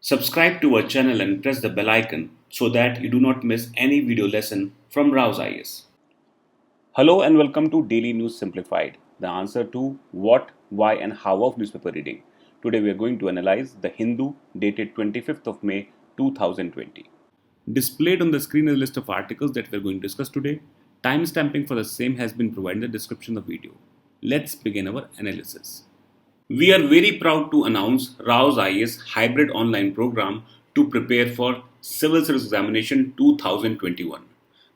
Subscribe to our channel and press the bell icon so that you do not miss any video lesson from Rouse IS. Hello and welcome to Daily News Simplified, the answer to what, why, and how of newspaper reading. Today we are going to analyze the Hindu dated 25th of May 2020. Displayed on the screen is a list of articles that we are going to discuss today. Timestamping for the same has been provided in the description of the video. Let's begin our analysis. We are very proud to announce Rouse IS hybrid online program to prepare for Civil Service Examination 2021.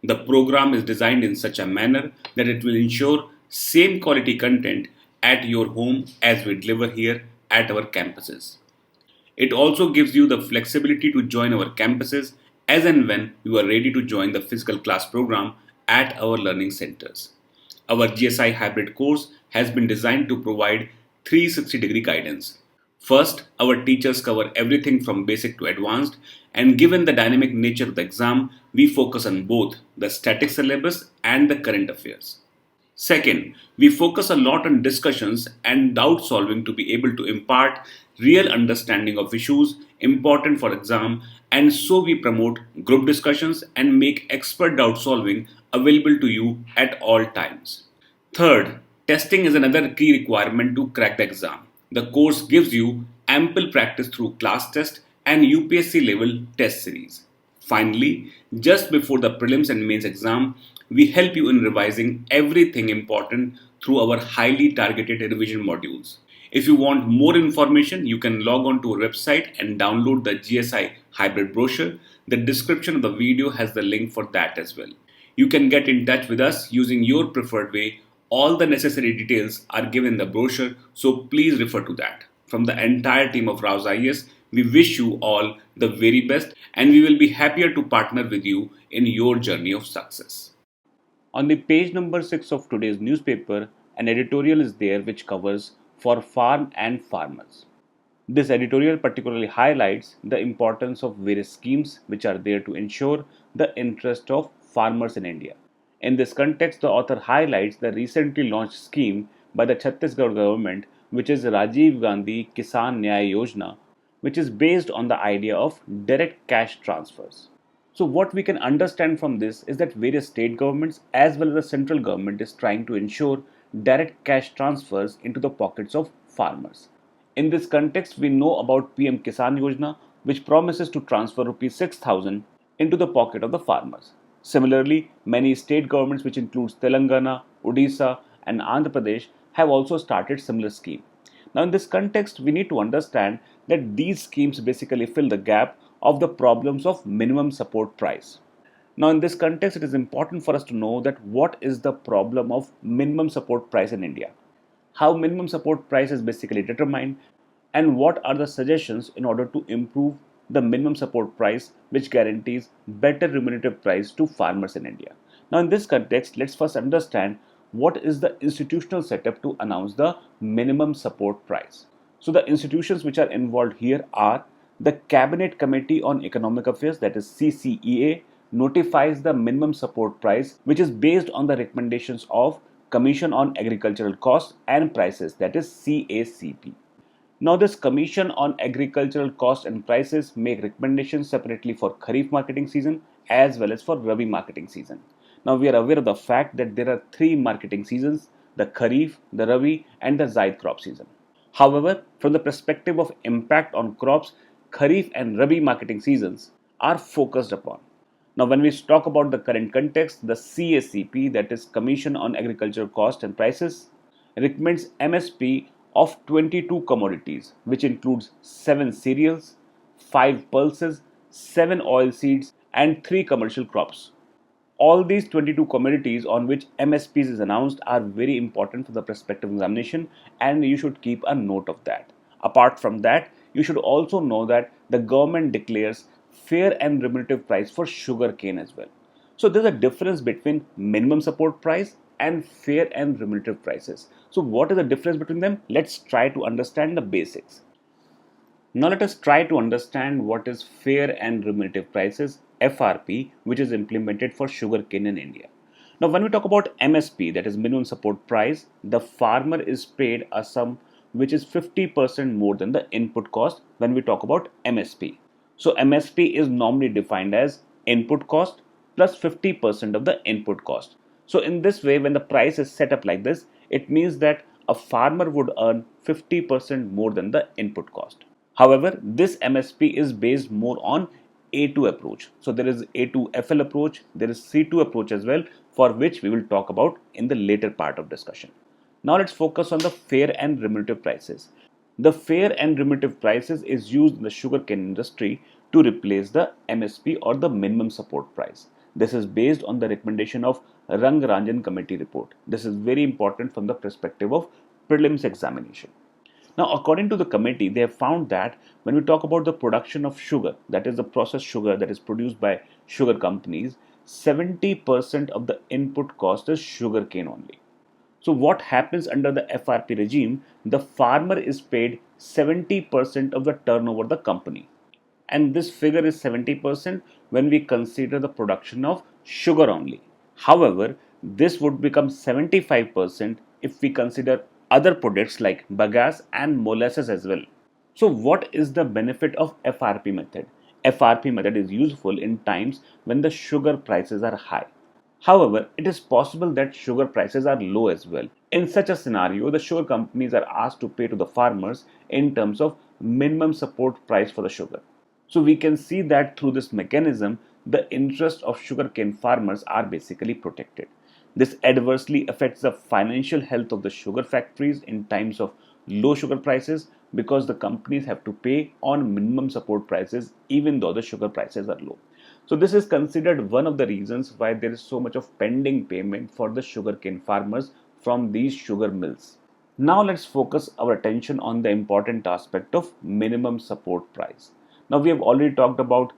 The program is designed in such a manner that it will ensure same quality content at your home as we deliver here at our campuses. It also gives you the flexibility to join our campuses as and when you are ready to join the physical class program at our learning centers. Our GSI hybrid course has been designed to provide 360-degree guidance. First, our teachers cover everything from basic to advanced, and given the dynamic nature of the exam, we focus on both the static syllabus and the current affairs. Second, we focus a lot on discussions and doubt solving to be able to impart real understanding of issues important for exam, and so we promote group discussions and make expert doubt solving available to you at all times. Third, testing is another key requirement to crack the exam. The course gives you ample practice through class test and UPSC level test series. Finally, just before the prelims and mains exam, we help you in revising everything important through our highly targeted revision modules. If you want more information, you can log on to our website and download the GSI hybrid brochure. The description of the video has the link for that as well. You can get in touch with us using your preferred way. All the necessary details are given in the brochure, so please refer to that. From the entire team of Rouse IS, we wish you all the very best and we will be happier to partner with you in your journey of success. On the page number 6 of today's newspaper, an editorial is there which covers for farm and farmers. This editorial particularly highlights the importance of various schemes which are there to ensure the interest of farmers in India. In this context, the author highlights the recently launched scheme by the Chhattisgarh government, which is Rajiv Gandhi Kisan Nyay Yojana, which is based on the idea of direct cash transfers. So what we can understand from this is that various state governments as well as the central government is trying to ensure direct cash transfers into the pockets of farmers. In this context, we know about PM Kisan Yojana, which promises to transfer rupees 6,000 into the pocket of the farmers. Similarly, many state governments, which includes Telangana, Odisha, and Andhra Pradesh, have also started similar scheme. Now, in this context, we need to understand that these schemes basically fill the gap of the problems of minimum support price. Now, in this context, it is important for us to know that what is the problem of minimum support price in India, how minimum support price is basically determined, and what are the suggestions in order to improve the minimum support price which guarantees better remunerative price to farmers in India. Now, in this context, let's first understand what is the institutional setup to announce the minimum support price. So, the institutions which are involved here are the Cabinet Committee on Economic Affairs, that is CCEA, notifies the minimum support price which is based on the recommendations of Commission on Agricultural Costs and Prices, that is CACP. Now, this Commission on Agricultural Cost and Prices make recommendations separately for Kharif marketing season as well as for Rabi marketing season. Now, we are aware of the fact that there are three marketing seasons: the Kharif, the Rabi, and the Zaid crop season. However, from the perspective of impact on crops, Kharif and Rabi marketing seasons are focused upon. Now, when we talk about the current context, the CACP, that is Commission on Agricultural Cost and Prices, recommends MSP of 22 commodities, which includes 7 cereals, 5 pulses, 7 oilseeds, and 3 commercial crops. All these 22 commodities on which MSPs is announced are very important for the prospective examination, and you should keep a note of that. Apart from that, you should also know that the government declares fair and remunerative price for sugar cane as well. So there's a difference between minimum support price and fair and remunerative prices. So what is the difference between them? Let's try to understand the basics. Now let us try to understand what is fair and remunerative prices, FRP, which is implemented for sugarcane in India. Now, when we talk about MSP, that is minimum support price, the farmer is paid a sum which is 50% more than the input cost when we talk about MSP. So, MSP is normally defined as input cost plus 50% of the input cost. So, in this way, when the price is set up like this, it means that a farmer would earn 50% more than the input cost. However, this MSP is based more on A2 approach. So there is A2FL approach, there is C2 approach as well, for which we will talk about in the later part of discussion. Now let's focus on the fair and remunerative prices. The fair and remunerative prices is used in the sugarcane industry to replace the MSP or the minimum support price. This is based on the recommendation of Rangaranjan committee report. This is very important from the perspective of prelims examination. Now, according to the committee, they have found that when we talk about the production of sugar, that is the processed sugar that is produced by sugar companies, 70% of the input cost is sugar cane only. So, what happens under the FRP regime? The farmer is paid 70% of the turnover of the company. And this figure is 70% when we consider the production of sugar only. However, this would become 75% if we consider other products like bagasse and molasses as well. So, what is the benefit of FRP method? FRP method is useful in times when the sugar prices are high. However, it is possible that sugar prices are low as well. In such a scenario, the sugar companies are asked to pay to the farmers in terms of minimum support price for the sugar. So we can see that through this mechanism, the interests of sugarcane farmers are basically protected. This adversely affects the financial health of the sugar factories in times of low sugar prices because the companies have to pay on minimum support prices even though the sugar prices are low. So this is considered one of the reasons why there is so much of pending payment for the sugarcane farmers from these sugar mills. Now let's focus our attention on the important aspect of minimum support price. Now we have already talked about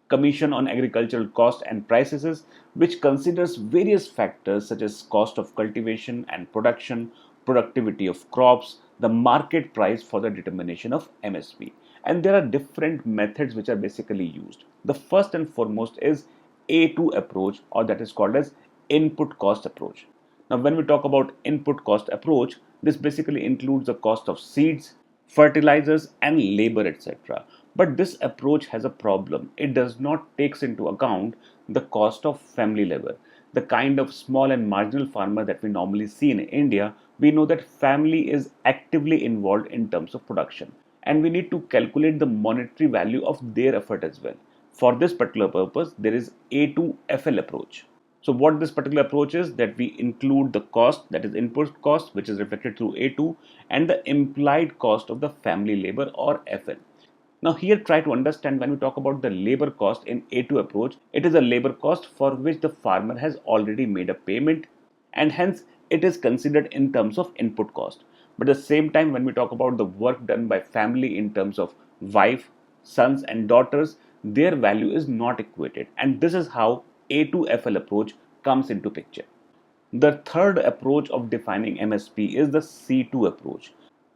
Commission on Agricultural Cost and Prices, which considers various factors such as cost of cultivation and production, productivity of crops, the market price for the determination of MSP. And there are different methods which are basically used. The first and foremost is A2 approach, or that is called as input cost approach. Now, when we talk about input cost approach, this basically includes the cost of seeds, fertilizers, and labor, etc. But this approach has a problem. It does not takes into account the cost of family labor. The kind of small and marginal farmer that we normally see in India, we know that family is actively involved in terms of production, and we need to calculate the monetary value of their effort as well. For this particular purpose, there is A2FL approach. So what this particular approach is that we include the cost, that is input cost, which is reflected through A2, and the implied cost of the family labor, or FL. Now here try to understand, when we talk about the labor cost in A2 approach, it is a labor cost for which the farmer has already made a payment, and hence it is considered in terms of input cost. But at the same time, when we talk about the work done by family in terms of wife, sons and daughters, their value is not equated, and this is how A2FL approach comes into picture. The third approach of defining MSP is the C2 approach.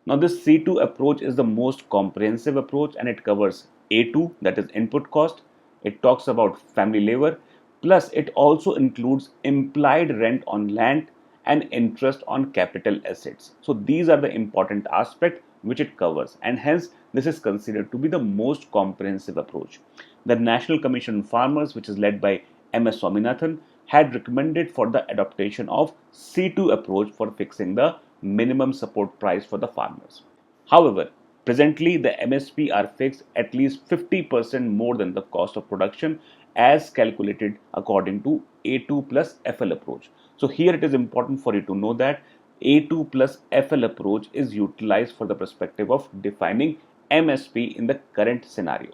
Now, this C2 approach is the most comprehensive approach, and it covers A2, that is input cost. It talks about family labor, plus it also includes implied rent on land and interest on capital assets. So these are the important aspects which it covers, and hence this is considered to be the most comprehensive approach. The National Commission on Farmers, which is led by M.S. Swaminathan, had recommended for the adoption of C2 approach for fixing the minimum support price for the farmers. However, presently the MSP are fixed at least 50% more than the cost of production as calculated according to A2 plus FL approach. So here it is important for you to know that A2 plus FL approach is utilized for the perspective of defining MSP in the current scenario.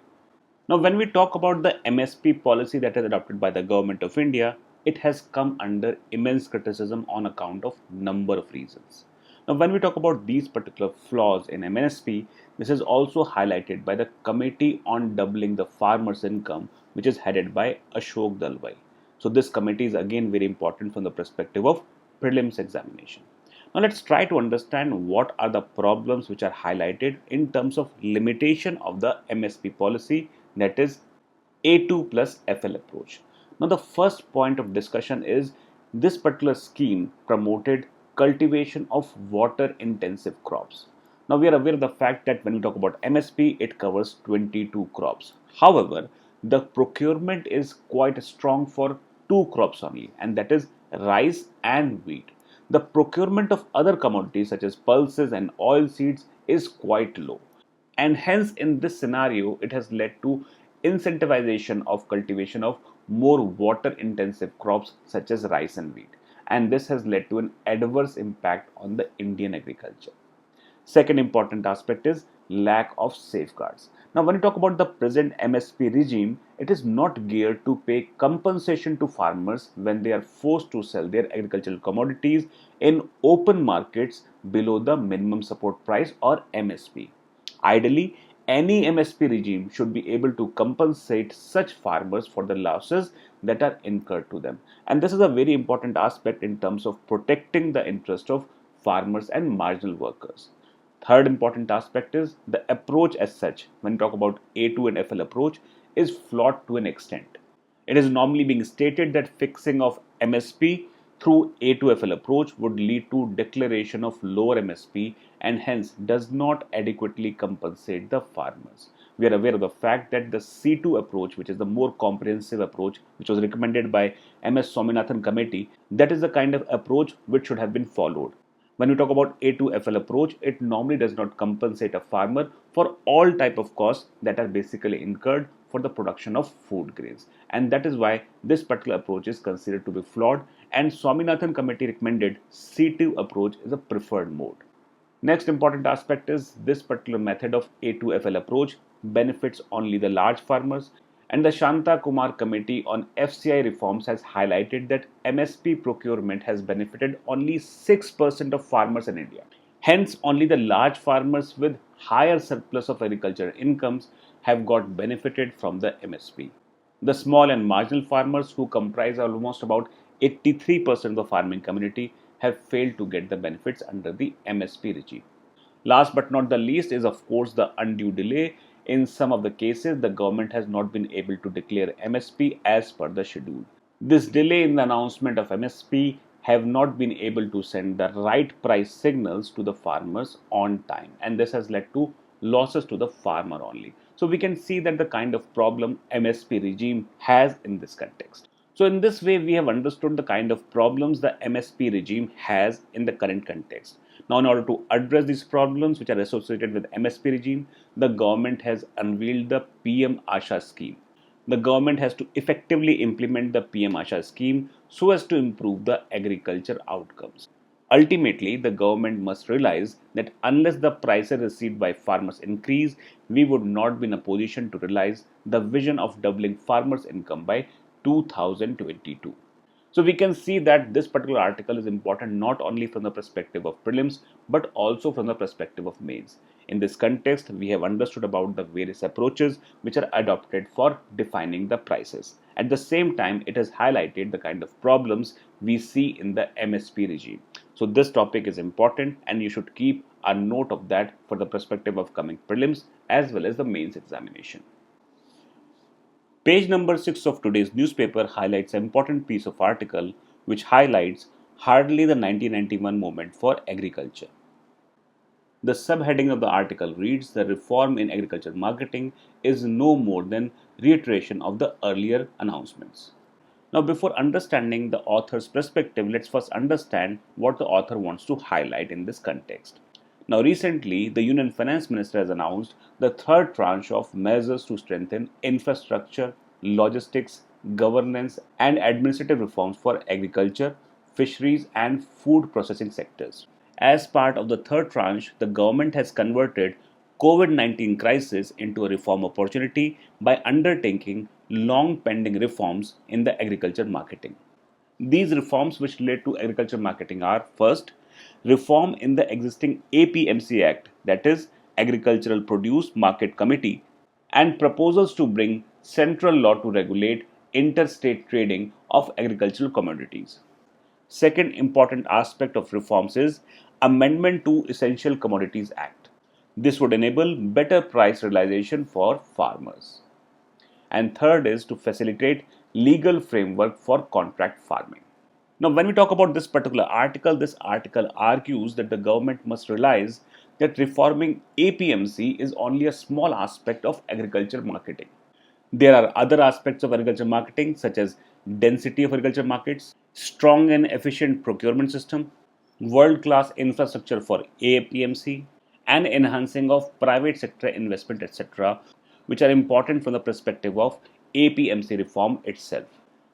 Now, when we talk about the MSP policy that is adopted by the government of India, it has come under immense criticism on account of number of reasons. Now, when we talk about these particular flaws in MSP, this is also highlighted by the Committee on Doubling the Farmers' Income, which is headed by Ashok Dalwai. So, this committee is again very important from the perspective of prelims examination. Now, let's try to understand what are the problems which are highlighted in terms of limitation of the MSP policy, that is A2 plus FL approach. Now, the first point of discussion is This particular scheme promoted cultivation of water intensive crops. Now we are aware of the fact that when we talk about MSP, it covers 22 crops. However, the procurement is quite strong for two crops only, and that is rice and wheat. The procurement of other commodities such as pulses and oil seeds is quite low. And hence, in this scenario, it has led to incentivization of cultivation of more water intensive crops such as rice and wheat. And this has led to an adverse impact on the Indian agriculture. Second important aspect is lack of safeguards. Now, when you talk about the present MSP regime, it is not geared to pay compensation to farmers when they are forced to sell their agricultural commodities in open markets below the minimum support price or MSP. Ideally, any MSP regime should be able to compensate such farmers for the losses that are incurred to them. And this is a very important aspect in terms of protecting the interest of farmers and marginal workers. Third important aspect is the approach as such, when we talk about A2 and FL approach, is flawed to an extent. It is normally being stated that fixing of MSP through A2FL approach would lead to declaration of lower MSP and hence does not adequately compensate the farmers. We are aware of the fact that the C2 approach, which is the more comprehensive approach, which was recommended by MS Swaminathan committee, that is the kind of approach which should have been followed. When we talk about A2FL approach, it normally does not compensate a farmer for all type of costs that are basically incurred for the production of food grains. And that is why this particular approach is considered to be flawed, and Swaminathan committee recommended C2 approach is a preferred mode. Next important aspect is this particular method of A2FL approach benefits only the large farmers, and the Shanta Kumar Committee on FCI reforms has highlighted that MSP procurement has benefited only 6% of farmers in India. Hence, only the large farmers with higher surplus of agricultural incomes have got benefited from the MSP. The small and marginal farmers, who comprise almost about 83% of the farming community, have failed to get the benefits under the MSP regime. Last but not the least is, of course, the undue delay. In some of the cases, the government has not been able to declare MSP as per the schedule. This delay in the announcement of MSP have not been able to send the right price signals to the farmers on time, and this has led to losses to the farmer only. So we can see that the kind of problem MSP regime has in this context. So in this way, we have understood the kind of problems the MSP regime has in the current context. Now, in order to address these problems which are associated with MSP regime, the government has unveiled the PM Asha scheme. The government has to effectively implement the PM Asha scheme so as to improve the agriculture outcomes. Ultimately, the government must realize that unless the prices received by farmers increase, we would not be in a position to realize the vision of doubling farmers' income by 2022. So we can see that this particular article is important not only from the perspective of prelims but also from the perspective of mains. In this context, we have understood about the various approaches which are adopted for defining the prices. At the same time, it has highlighted the kind of problems we see in the MSP regime. So this topic is important and you should keep a note of that for the perspective of coming prelims as well as the mains examination. Page number 6 of today's newspaper highlights an important piece of article which highlights hardly the 1991 movement for agriculture. The subheading of the article reads, "The reform in agriculture marketing is no more than reiteration of the earlier announcements." Now, before understanding the author's perspective, let's first understand what the author wants to highlight in this context. Now, recently, the Union Finance Minister has announced the third tranche of measures to strengthen infrastructure, logistics, governance, and administrative reforms for agriculture, fisheries, and food processing sectors. As part of the third tranche, the government has converted COVID-19 crisis into a reform opportunity by undertaking long pending reforms in the agriculture marketing. These reforms which relate to agriculture marketing are: first, reform in the existing APMC Act, that is Agricultural Produce Market Committee, and proposals to bring central law to regulate interstate trading of agricultural commodities. Second important aspect of reforms is amendment to Essential Commodities Act. This would enable better price realization for farmers. And third is to facilitate legal framework for contract farming. Now, when we talk about this article argues that the government must realize that reforming APMC is only a small aspect of agriculture marketing. There are other aspects of agriculture marketing, such as density of agriculture markets, strong and efficient procurement system, world class infrastructure for APMC, and enhancing of private sector investment, etc., which are important from the perspective of APMC reform itself.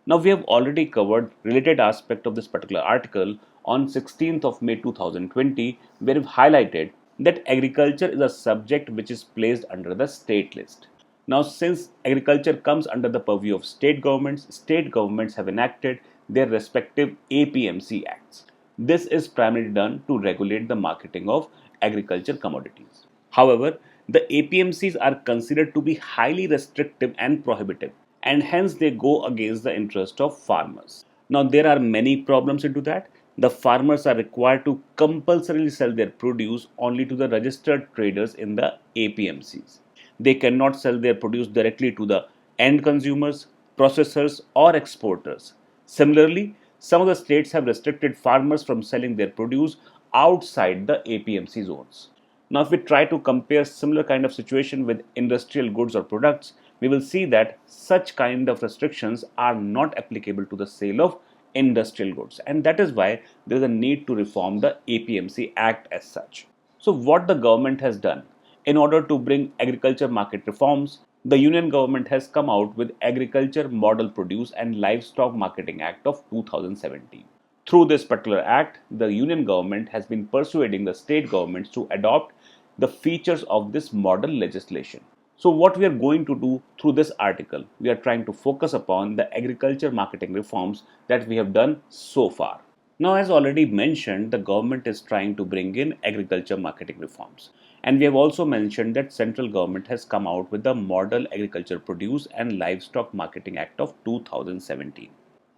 Now, we have already covered related aspect of this particular article on 16th of May 2020, where we've highlighted that agriculture is a subject which is placed under the state list. Now, since agriculture comes under the purview of state governments have enacted their respective APMC acts. This is primarily done to regulate the marketing of agriculture commodities. However, the APMCs are considered to be highly restrictive and prohibitive, and hence they go against the interest of farmers. Now, there are many problems into that. The farmers are required to compulsorily sell their produce only to the registered traders in the APMCs. They cannot sell their produce directly to the end consumers, processors, or exporters. Similarly, some of the states have restricted farmers from selling their produce outside the APMC zones. Now, if we try to compare similar kind of situation with industrial goods or products, we will see that such kind of restrictions are not applicable to the sale of industrial goods, and that is why there is a need to reform the APMC Act as such. So, what the government has done in order to bring agriculture market reforms, the Union government has come out with Agriculture Model Produce and Livestock Marketing Act of 2017. Through this particular act, the Union government has been persuading the state governments to adopt the features of this model legislation. So, what we are going to do through this article, we are trying to focus upon the agriculture marketing reforms that we have done so far. Now, as already mentioned, the government is trying to bring in agriculture marketing reforms. And we have also mentioned that central government has come out with the Model Agriculture Produce and Livestock Marketing Act of 2017.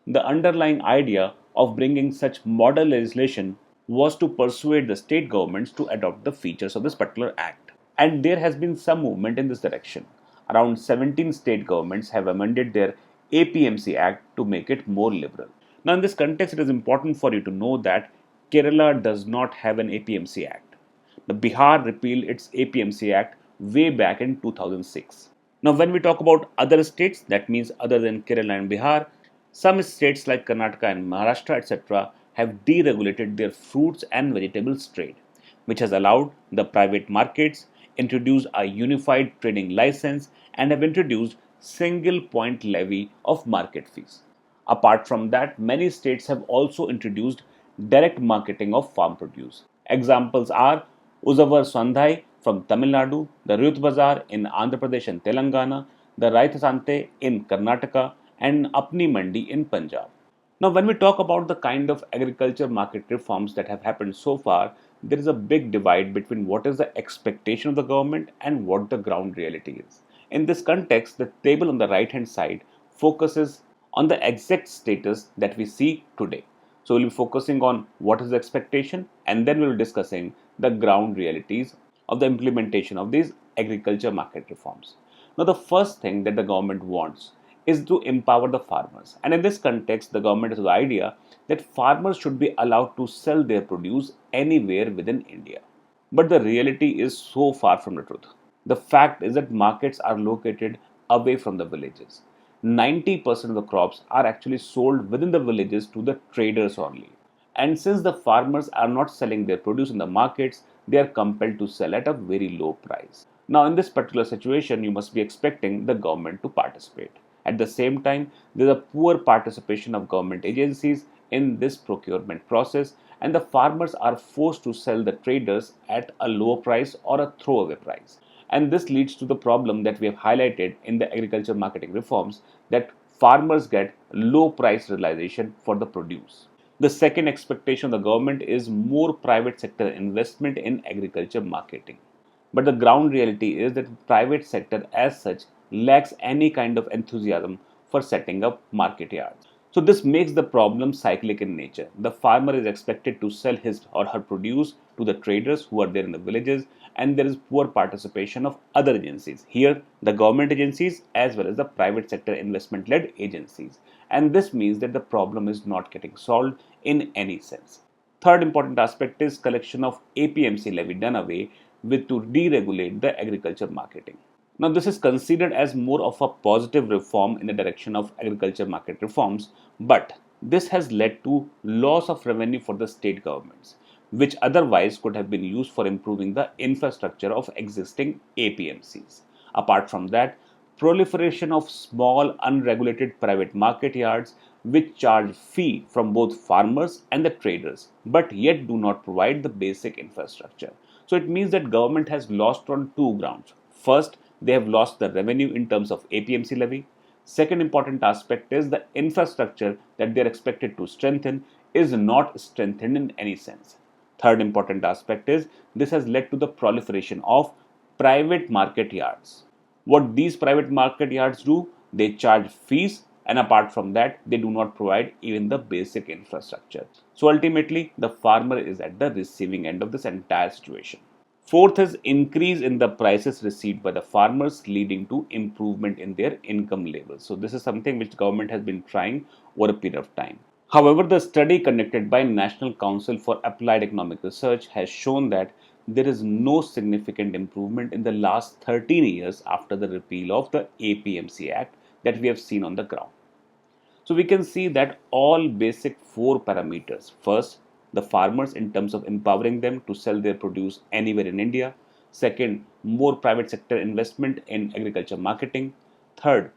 The underlying idea of bringing such model legislation was to persuade the state governments to adopt the features of this particular act. And there has been some movement in this direction. Around 17 state governments have amended their APMC Act to make it more liberal. Now, in this context, it is important for you to know that Kerala does not have an APMC Act. The Bihar repealed its APMC Act way back in 2006. Now, when we talk about other states, that means other than Kerala and Bihar, some states like Karnataka and Maharashtra, etc., have deregulated their fruits and vegetables trade, which has allowed the private markets introduce a unified trading license and have introduced single point levy of market fees. Apart from that, many states have also introduced direct marketing of farm produce. Examples are Uzavar Swandhai from Tamil Nadu, the Rut Bazaar in Andhra Pradesh and Telangana, the Raita Sante in Karnataka, and Apni Mandi in Punjab. Now, when we talk about the kind of agriculture market reforms that have happened so far, there is a big divide between what is the expectation of the government and what the ground reality is. In this context, the table on the right hand side focuses on the exact status that we see today. So, we'll be focusing on what is the expectation, and then we'll be discussing the ground realities of the implementation of these agriculture market reforms. Now, the first thing that the government wants is to empower the farmers. And in this context, the government has the idea that farmers should be allowed to sell their produce anywhere within India. But the reality is so far from the truth. The fact is that markets are located away from the villages. 90% of the crops are actually sold within the villages to the traders only. And since the farmers are not selling their produce in the markets, they are compelled to sell at a very low price. Now, in this particular situation, you must be expecting the government to participate. At the same time, there is a poor participation of government agencies in this procurement process, and the farmers are forced to sell the traders at a low price or a throwaway price. And this leads to the problem that we have highlighted in the agriculture marketing reforms, that farmers get low price realization for the produce. The second expectation of the government is more private sector investment in agriculture marketing. But the ground reality is that the private sector as such lacks any kind of enthusiasm for setting up market yards. So this makes the problem cyclic in nature. The farmer is expected to sell his or her produce to the traders who are there in the villages, and there is poor participation of other agencies. Here, the government agencies as well as the private sector investment led agencies. and this means that the problem is not getting solved in any sense. Third important aspect is collection of APMC levy done away with to deregulate the agriculture marketing. Now, this is considered as more of a positive reform in the direction of agriculture market reforms, but this has led to loss of revenue for the state governments, which otherwise could have been used for improving the infrastructure of existing APMCs. Apart from that, proliferation of small unregulated private market yards which charge fee from both farmers and the traders but yet do not provide the basic infrastructure. So it means that government has lost on two grounds. First, they have lost the revenue in terms of APMC levy. Second important aspect is the infrastructure that they are expected to strengthen is not strengthened in any sense. Third important aspect is this has led to the proliferation of private market yards. What these private market yards do, they charge fees, and apart from that, they do not provide even the basic infrastructure. So ultimately, the farmer is at the receiving end of this entire situation. Fourth is increase in the prices received by the farmers, leading to improvement in their income levels. So this is something which government has been trying over a period of time. However, the study conducted by National Council for Applied Economic Research has shown that there is no significant improvement in the last 13 years after the repeal of the APMC Act that we have seen on the ground. So we can see that all basic four parameters. First, the farmers in terms of empowering them to sell their produce anywhere in India. Second, more private sector investment in agriculture marketing. Third,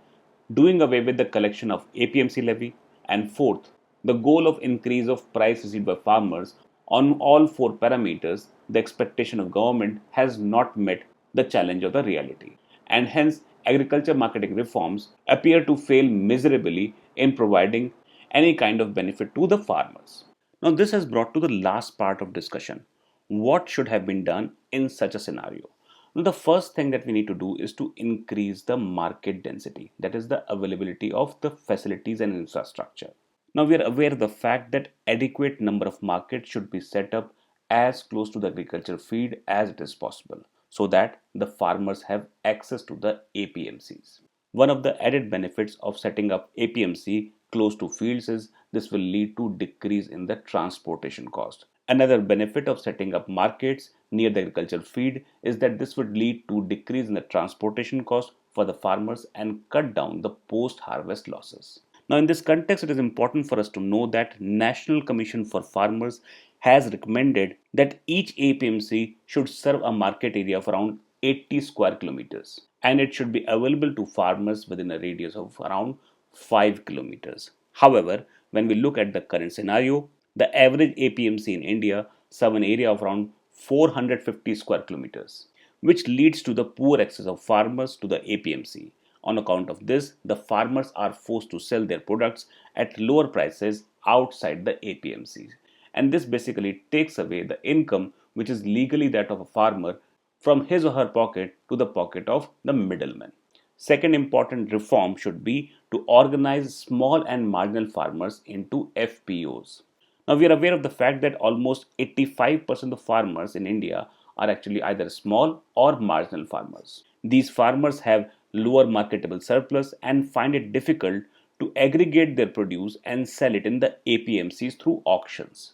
doing away with the collection of APMC levy. And fourth, the goal of increase of price received by farmers on all four parameters, the expectation of government has not met the challenge of the reality. And hence, agriculture marketing reforms appear to fail miserably in providing any kind of benefit to the farmers. Now, this has brought to the last part of discussion. What should have been done in such a scenario? Now, the first thing that we need to do is to increase the market density, that is, the availability of the facilities and infrastructure. Now, we are aware of the fact that adequate number of markets should be set up as close to the agriculture feed as it is possible so that the farmers have access to the APMCs. One of the added benefits of setting up APMC close to fields is this will lead to decrease in the transportation cost. Another benefit of setting up markets near the agricultural feed is that this would lead to decrease in the transportation cost for the farmers and cut down the post-harvest losses. Now, in this context, it is important for us to know that National Commission for Farmers has recommended that each APMC should serve a market area of around 80 square kilometers and it should be available to farmers within a radius of around 5 kilometers. However, when we look at the current scenario, the average APMC in India serve an area of around 450 square kilometers, which leads to the poor access of farmers to the APMC. On account of this, the farmers are forced to sell their products at lower prices outside the APMCs. And this basically takes away the income which is legally that of a farmer from his or her pocket to the pocket of the middleman. Second important reform should be to organize small and marginal farmers into FPOs. Now, we are aware of the fact that almost 85% of farmers in India are actually either small or marginal farmers. These farmers have lower marketable surplus and find it difficult to aggregate their produce and sell it in the APMCs through auctions.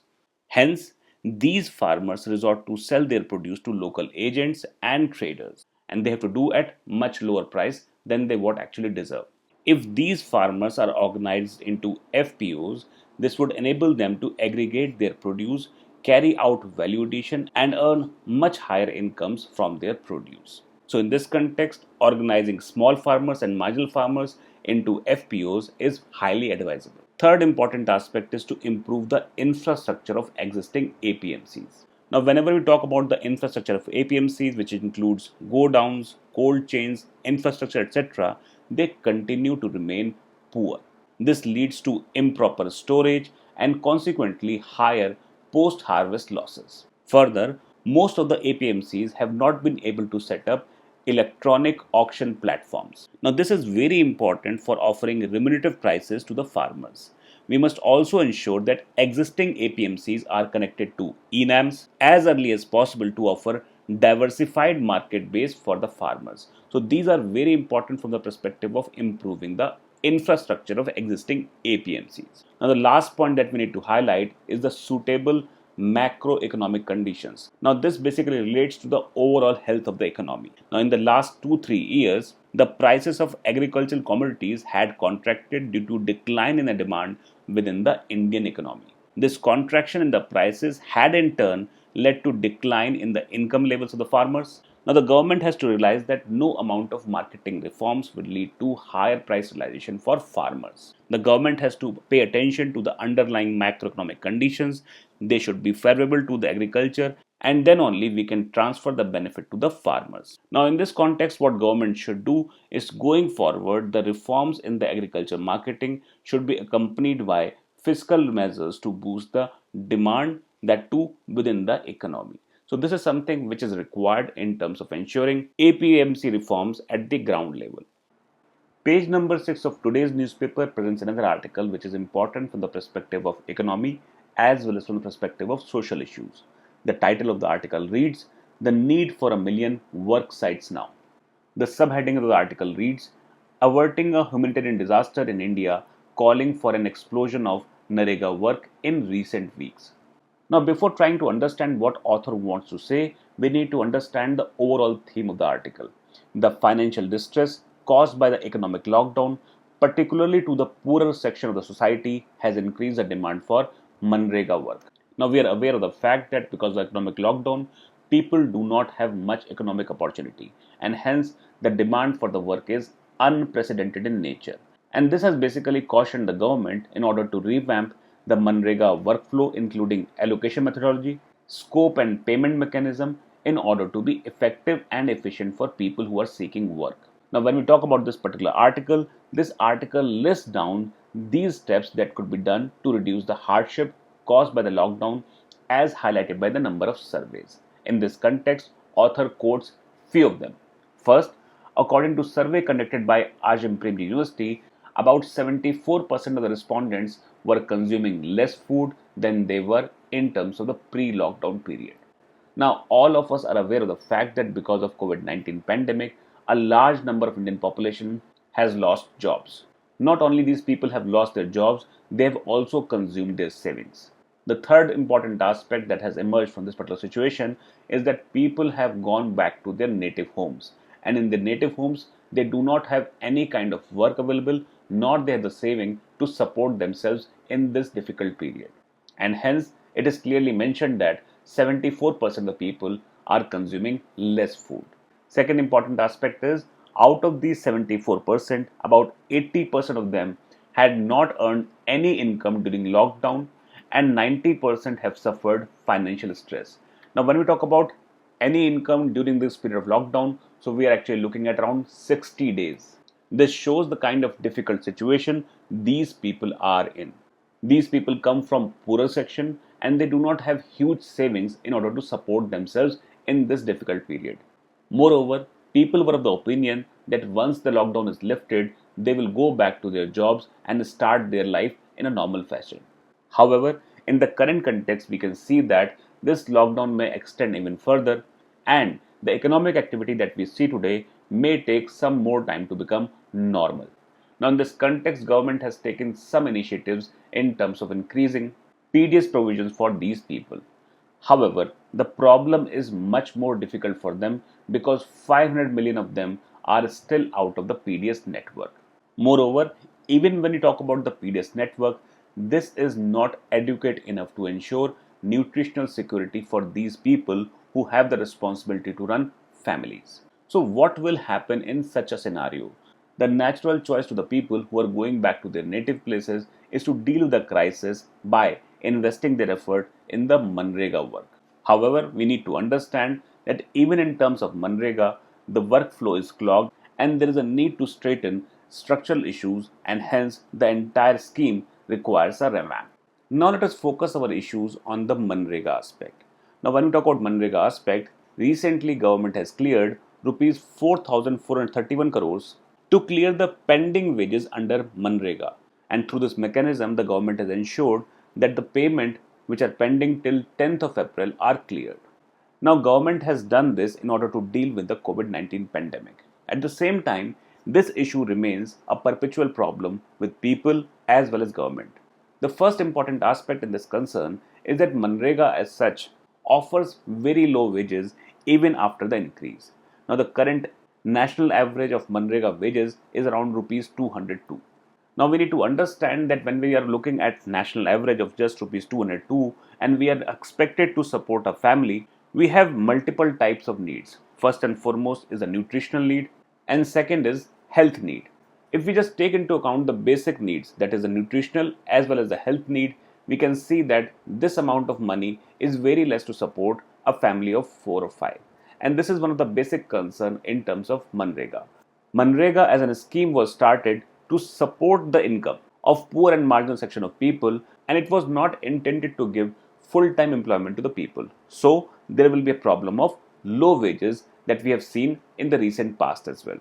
Hence, these farmers resort to sell their produce to local agents and traders, and they have to do at much lower price than they would actually deserve. If these farmers are organized into FPOs, this would enable them to aggregate their produce, carry out value addition, and earn much higher incomes from their produce. So, in this context, organizing small farmers and marginal farmers into FPOs is highly advisable. Third important aspect is to improve the infrastructure of existing APMCs. Now, whenever we talk about the infrastructure of APMCs, which includes go downs, cold chains, infrastructure, etc., they continue to remain poor. This leads to improper storage and consequently higher post harvest losses. Further, most of the APMCs have not been able to set up electronic auction platforms. Now, this is very important for offering remunerative prices to the farmers. We must also ensure that existing APMCs are connected to ENAMs as early as possible to offer diversified market base for the farmers. So, these are very important from the perspective of improving the infrastructure of existing APMCs. Now, the last point that we need to highlight is the suitable macroeconomic conditions. Now, this basically relates to the overall health of the economy. Now, in the last 2-3 years, the prices of agricultural commodities had contracted due to decline in the demand within the Indian economy. This contraction in the prices had in turn led to decline in the income levels of the farmers. Now, the government has to realize that no amount of marketing reforms will lead to higher price realization for farmers. The government has to pay attention to the underlying macroeconomic conditions. They should be favorable to the agriculture, and then only we can transfer the benefit to the farmers. Now, in this context, what government should do is, going forward, the reforms in the agriculture marketing should be accompanied by fiscal measures to boost the demand, that too within the economy. So this is something which is required in terms of ensuring APMC reforms at the ground level. Page number 6 of today's newspaper presents another article which is important from the perspective of economy as well as from the perspective of social issues. The title of the article reads, "The Need for a Million Work Sites Now." The subheading of the article reads, "Averting a Humanitarian Disaster in India, Calling for an Explosion of Narega Work in Recent Weeks." Now, before trying to understand what author wants to say, we need to understand the overall theme of the article. The financial distress caused by the economic lockdown, particularly to the poorer section of the society, has increased the demand for Manrega work. Now, we are aware of the fact that because of the economic lockdown, people do not have much economic opportunity, and hence the demand for the work is unprecedented in nature. And this has basically cautioned the government in order to revamp the Manrega workflow, including allocation methodology, scope and payment mechanism, in order to be effective and efficient for people who are seeking work. Now, when we talk about this article lists down these steps that could be done to reduce the hardship caused by the lockdown as highlighted by the number of surveys. In this context, author quotes few of them. First, according to survey conducted by Azim Premji University, about 74% of the respondents were consuming less food than they were in terms of the pre-lockdown period. Now, all of us are aware of the fact that because of COVID-19 pandemic, a large number of Indian population has lost jobs. Not only these people have lost their jobs, they have also consumed their savings. The third important aspect that has emerged from this particular situation is that people have gone back to their native homes, and in their native homes they do not have any kind of work available, nor they have the saving to support themselves in this difficult period. And hence it is clearly mentioned that 74% of the people are consuming less food. Second important aspect is, out of these 74%, about 80% of them had not earned any income during lockdown, and 90% have suffered financial stress. Now, when we talk about any income during this period of lockdown, so we are actually looking at around 60 days. This shows the kind of difficult situation these people are in. These people come from poorer section and they do not have huge savings in order to support themselves in this difficult period. Moreover, people were of the opinion that once the lockdown is lifted, they will go back to their jobs and start their life in a normal fashion. However, in the current context, we can see that this lockdown may extend even further, and the economic activity that we see today may take some more time to become normal. Now, in this context, government has taken some initiatives in terms of increasing PDS provisions for these people. However, the problem is much more difficult for them because 500 million of them are still out of the PDS network. Moreover, even when you talk about the PDS network, this is not adequate enough to ensure nutritional security for these people who have the responsibility to run families. So, what will happen in such a scenario? The natural choice to the people who are going back to their native places is to deal with the crisis by investing their effort in the Manrega work. However, we need to understand that even in terms of Manrega, the workflow is clogged and there is a need to straighten structural issues, and hence the entire scheme requires a revamp. Now let us focus our issues on the Manrega aspect. Now, when we talk about Manrega aspect, recently government has cleared rupees 4,431 crores to clear the pending wages under Manrega, and through this mechanism the government has ensured that the payment which are pending till 10th of April are cleared. Now, government has done this in order to deal with the COVID-19 pandemic. At the same time, this issue remains a perpetual problem with people as well as government. The first important aspect in this concern is that Manrega as such offers very low wages even after the increase. Now the current national average of Manrega wages is around rupees 202. Now we need to understand that when we are looking at national average of just rupees 202 and we are expected to support a family, we have multiple types of needs. First and foremost is a nutritional need, and second is health need. If we just take into account the basic needs, that is the nutritional as well as the health need, we can see that this amount of money is very less to support a family of 4 or 5. And this is one of the basic concern in terms of Manrega. Manrega as a scheme was started to support the income of poor and marginal section of people, and it was not intended to give full-time employment to the people. So there will be a problem of low wages that we have seen in the recent past as well.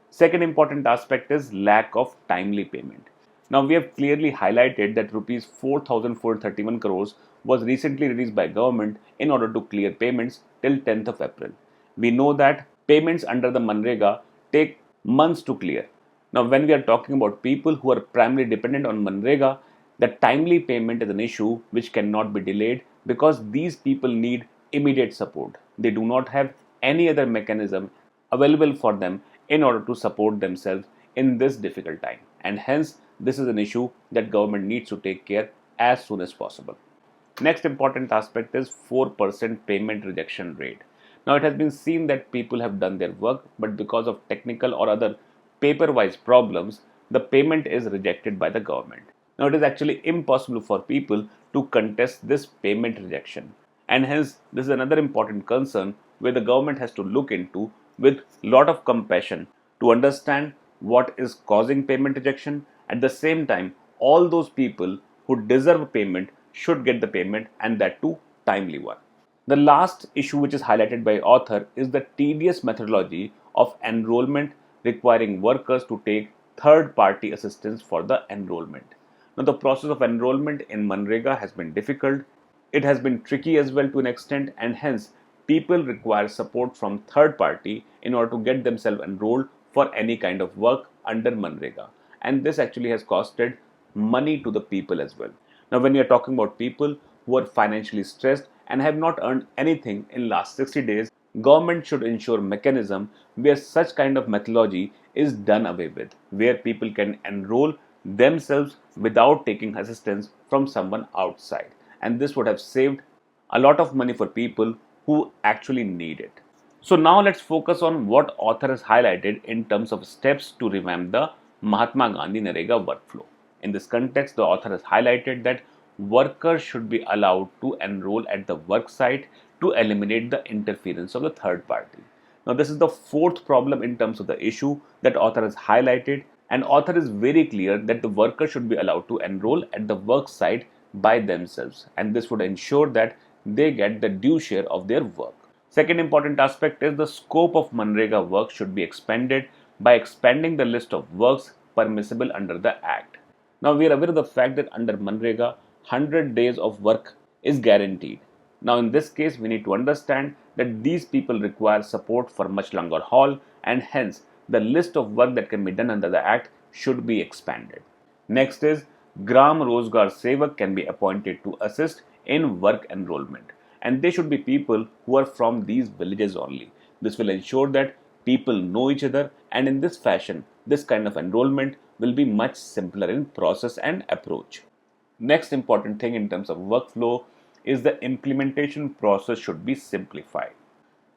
Second important aspect is lack of timely payment. Now we have clearly highlighted that rupees 4,431 crores was recently released by government in order to clear payments till 10th of April. We know that payments under the Manrega take months to clear. Now when we are talking about people who are primarily dependent on Manrega, the timely payment is an issue which cannot be delayed because these people need immediate support. They do not have any other mechanism available for them in order to support themselves in this difficult time, and hence this is an issue that government needs to take care as soon as possible. Next important aspect is 4% payment rejection rate. Now it has been seen that people have done their work, but because of technical or other paper-wise problems, the payment is rejected by the government. Now it is actually impossible for people to contest this payment rejection, and hence this is another important concern where the government has to look into with lot of compassion to understand what is causing payment rejection. At the same time, all those people who deserve payment should get the payment, and that too timely one. The last issue which is highlighted by author is the tedious methodology of enrollment requiring workers to take third party assistance for the enrollment. Now the process of enrollment in Manrega has been difficult. It has been tricky as well to an extent, and hence people require support from third party in order to get themselves enrolled for any kind of work under Manrega, and this actually has costed money to the people as well. Now when you are talking about people who are financially stressed and have not earned anything in last 60 days, government should ensure mechanism where such kind of methodology is done away with, where people can enroll themselves without taking assistance from someone outside, and this would have saved a lot of money for people who actually need it. So now let's focus on what author has highlighted in terms of steps to revamp the Mahatma Gandhi Narega workflow. In this context, the author has highlighted that workers should be allowed to enroll at the work site to eliminate the interference of the third party. Now this is the fourth problem in terms of the issue that author has highlighted, and author is very clear that the worker should be allowed to enroll at the work site by themselves, and this would ensure that they get the due share of their work. Second important aspect is the scope of Manrega work should be expanded by expanding the list of works permissible under the Act. Now we are aware of the fact that under Manrega, 100 days of work is guaranteed. Now in this case, we need to understand that these people require support for much longer haul, and hence the list of work that can be done under the Act should be expanded. Next is Gram Rozgar Sevak can be appointed to assist in work enrollment, and they should be people who are from these villages only. This will ensure that people know each other, and in this fashion, this kind of enrollment will be much simpler in process and approach. Next important thing in terms of workflow is the implementation process should be simplified.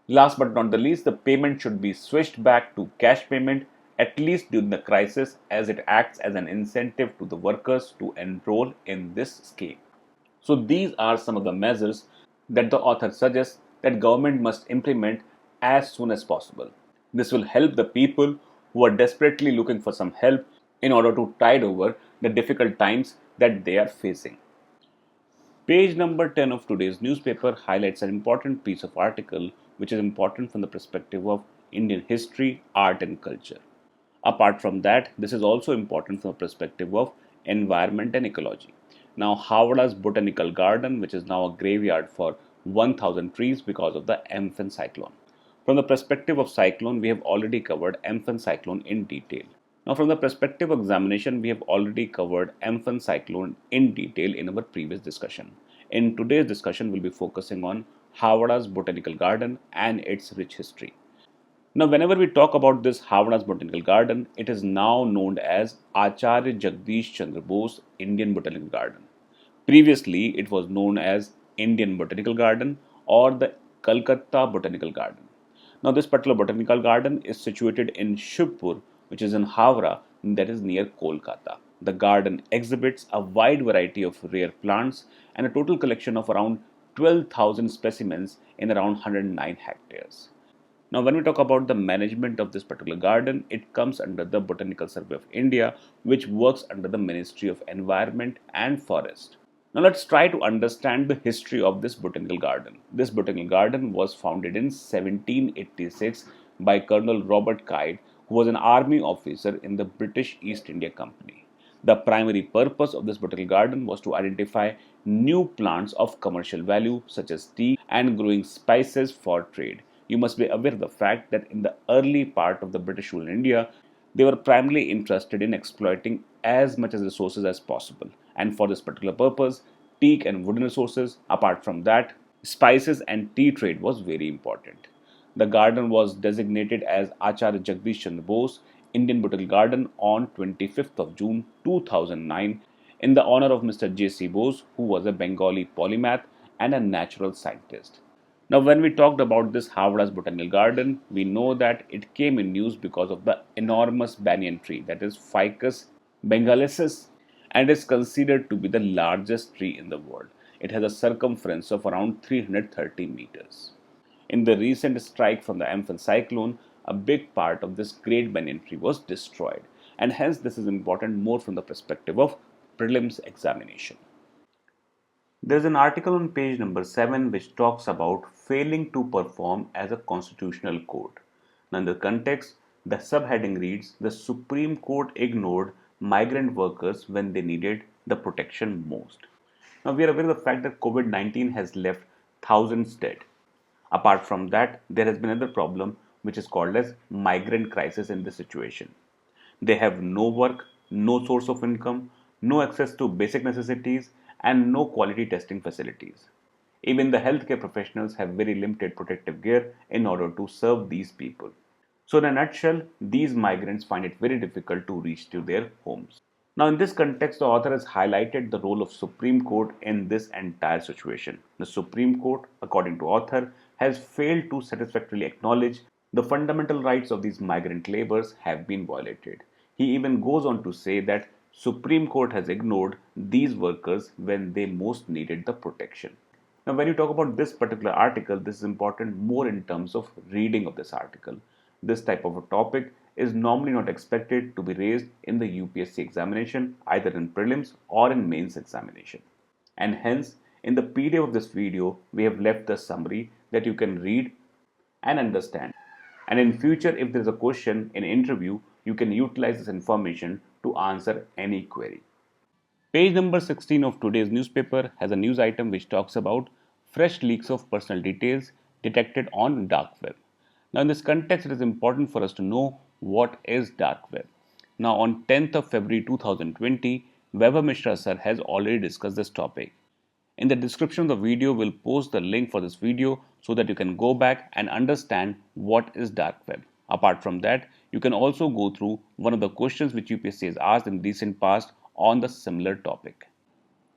Last but not the least, the payment should be switched back to cash payment at least during the crisis, as it acts as an incentive to the workers to enroll in this scheme. So these are some of the measures that the author suggests that government must implement as soon as possible. This will help the people who are desperately looking for some help in order to tide over the difficult times that they are facing. Page number 10 of today's newspaper highlights an important piece of article which is important from the perspective of Indian history, art and culture. Apart from that, this is also important from the perspective of environment and ecology. Now, Howrah's Botanical Garden, which is now a graveyard for 1,000 trees because of the Amphan cyclone. From the perspective of cyclone, we have already covered Amphan cyclone in detail. Now, from the perspective of examination, we have already covered Amphan cyclone in detail in our previous discussion. In today's discussion, we'll be focusing on Havada's Botanical Garden and its rich history. Now, whenever we talk about this Havana's Botanical Garden, it is now known as Acharya Jagdish Chandra Bose Indian Botanical Garden. Previously, it was known as Indian Botanical Garden or the Calcutta Botanical Garden. Now, this particular botanical garden is situated in Shivpur, which is in Havra, that is near Kolkata. The garden exhibits a wide variety of rare plants and a total collection of around 12,000 specimens in around 109 hectares. Now, when we talk about the management of this particular garden, it comes under the Botanical Survey of India, which works under the Ministry of Environment and Forest. Now, let's try to understand the history of this botanical garden. This botanical garden was founded in 1786 by Colonel Robert Kyde, who was an army officer in the British East India Company. The primary purpose of this botanical garden was to identify new plants of commercial value, such as tea and growing spices for trade. You must be aware of the fact that in the early part of the British rule in India, they were primarily interested in exploiting as much as resources as possible. And for this particular purpose, teak and wooden resources, apart from that, spices and tea trade was very important. The garden was designated as Acharya Jagdish Chandra Bose Indian Botanical Garden on 25th of June 2009 in the honor of Mr. J.C. Bose, who was a Bengali polymath and a natural scientist. Now, when we talked about this Havada's Botanical Garden, we know that it came in news because of the enormous banyan tree, that is Ficus bengalensis, and is considered to be the largest tree in the world. It has a circumference of around 330 meters. In the recent strike from the Amphan cyclone, a big part of this great banyan tree was destroyed, and hence this is important more from the perspective of prelims examination. There is an article on page number 7 which talks about failing to perform as a constitutional court. Now, in the context, the subheading reads the Supreme Court ignored migrant workers when they needed the protection most. Now, we are aware of the fact that COVID 19 has left thousands dead. Apart from that, there has been another problem which is called as migrant crisis in this situation. They have no work, no source of income, no access to basic necessities, and no quality testing facilities. Even the healthcare professionals have very limited protective gear in order to serve these people. So, in a nutshell, these migrants find it very difficult to reach to their homes. Now, in this context, the author has highlighted the role of Supreme Court in this entire situation. The Supreme Court, according to author, has failed to satisfactorily acknowledge the fundamental rights of these migrant laborers have been violated. He even goes on to say that Supreme Court has ignored these workers when they most needed the protection. Now, when you talk about this particular article, this is important more in terms of reading of this article. This type of a topic is normally not expected to be raised in the UPSC examination, either in prelims or in mains examination. And hence, in the PDF of this video, we have left the summary that you can read and understand. And in future, if there is a question in interview, you can utilize this information to answer any query. Page number 16 of today's newspaper has a news item which talks about fresh leaks of personal details detected on dark web. Now, in this context, it is important for us to know what is dark web. Now, on 10th of February 2020, Vaibhav Mishra sir has already discussed this topic. In the description of the video, we'll post the link for this video so that you can go back and understand what is dark web. Apart from that, you can also go through one of the questions which UPSC has asked in recent past on the similar topic.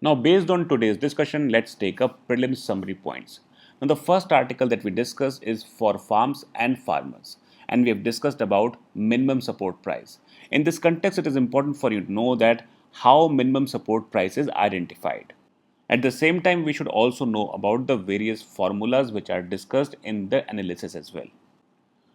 Now, based on today's discussion, let's take up prelim summary points. Now, the first article that we discuss is for farms and farmers, and we have discussed about minimum support price. In this context, it is important for you to know that how minimum support price is identified. At the same time, we should also know about the various formulas which are discussed in the analysis as well.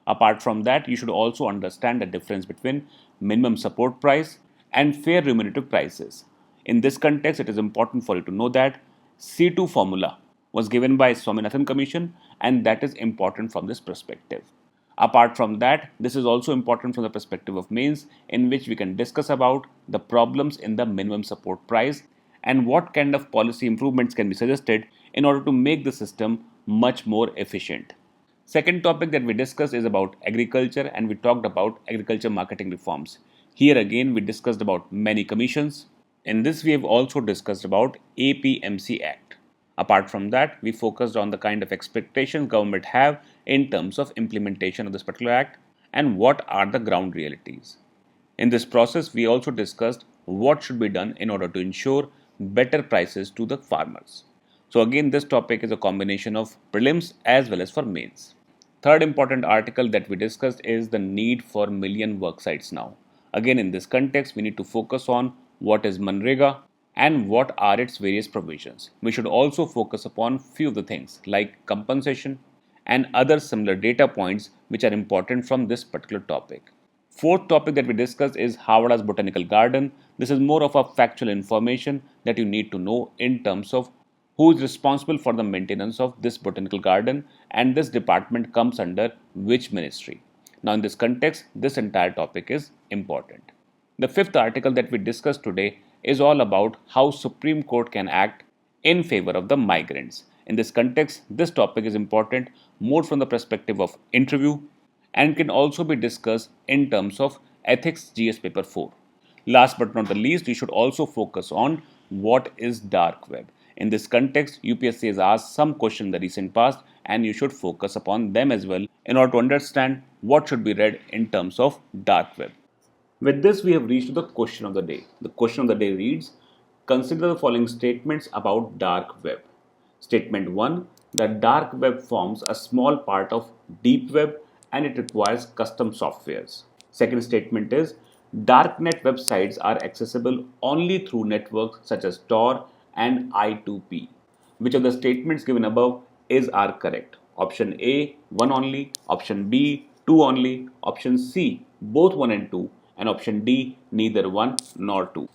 Apart from that, you should also understand the difference between minimum support price and fair remunerative prices. In this context, it is important for you to know that C2 formula was given by Swaminathan Commission, and that is important from this perspective. Apart from that, this is also important from the perspective of mains, in which we can discuss about the problems in the minimum support price and what kind of policy improvements can be suggested in order to make the system much more efficient. Second topic that we discussed is about agriculture, and we talked about agriculture marketing reforms. Here again we discussed about many commissions. In this we have also discussed about APMC Act. Apart from that, we focused on the kind of expectations government have in terms of implementation of this particular act and what are the ground realities. In this process, we also discussed what should be done in order to ensure better prices to the farmers. So again, this topic is a combination of prelims as well as for mains. Third important article that we discussed is the need for million work sites now. Again, in this context, we need to focus on what is Manrega and what are its various provisions. We should also focus upon few of the things like compensation and other similar data points which are important from this particular topic. Fourth topic that we discussed is Havada's Botanical Garden. This is more of a factual information that you need to know in terms of who is responsible for the maintenance of this botanical garden and this department comes under which ministry. Now, in this context, this entire topic is important. The fifth article that we discussed today is all about how Supreme Court can act in favor of the migrants. In this context, this topic is important more from the perspective of interview and can also be discussed in terms of ethics GS paper 4. Last but not the least, you should also focus on what is dark web. In this context, UPSC has asked some questions in the recent past and you should focus upon them as well in order to understand what should be read in terms of dark web. With this, we have reached the question of the day. The question of the day reads, consider the following statements about dark web. Statement 1, the dark web forms a small part of deep web and it requires custom softwares. Second statement is, darknet websites are accessible only through networks such as Tor and I2P. Which of the statements given above are correct? Option A, 1 only, option B, 2 only, option C, both 1 and 2, and option D, neither 1 nor 2.